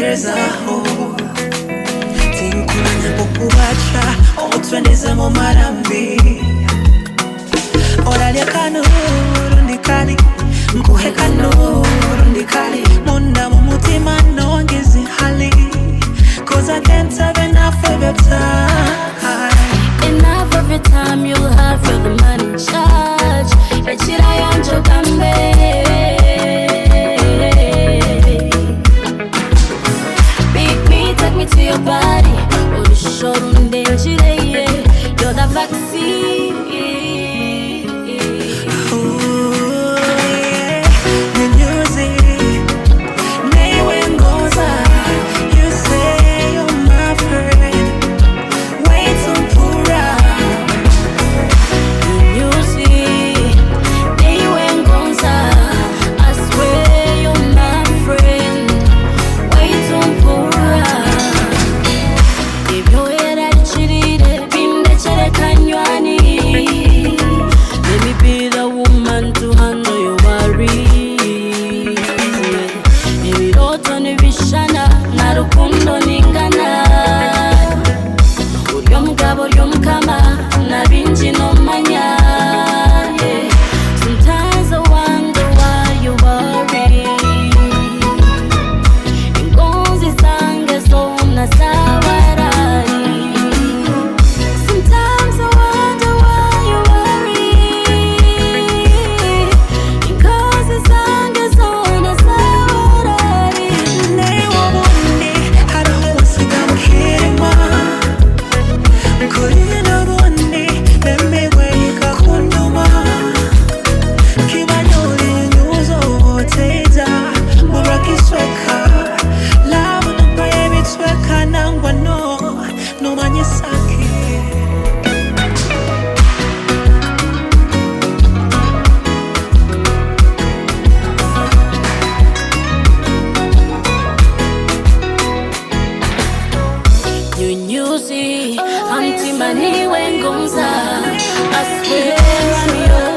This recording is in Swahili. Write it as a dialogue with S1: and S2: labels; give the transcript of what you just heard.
S1: ninkutekerezaho. Tinkumanya bwakya, Omutwe ndize mumarambi. Oralya kanu, rundi Nkuhe kanu, rundi Munda mumutima, nongiza ihali. 'Cause I can't have enough of your time.
S2: Enough of your time you'll have, you're the man in charge. Ekirayangye ogambe. Beat me, take me to your body. Orushusho, rundengyire, you're the vaccine.
S1: Ooh, yeah. Nyunyuzi, you say you're my friend. Way too poor.
S2: Nyunyuzi, I swear you're my friend. Way too poor. If your head had cheated, bindechere kanywani. Let me be the woman to handle your worries. Ebiroto nebishana, na rukundo ningana. Uri omugabo uri omukama, na bingi nomanya. Sometimes I wonder why you worry. Ingonzi zange zona zawarari. Sometimes I wonder why you worry. Ingonzi zange zona zawarari.
S1: Newo bundi, hariho usiga mukirima. Nkurina bundi, nemeweka kunduma. Kibanyori nyuzo boteza, murakisweka. Love nupaye bitweka nangwa no manyisake.
S2: Nyunyuzi, mutima niwe ngonza. I swear I'm yours.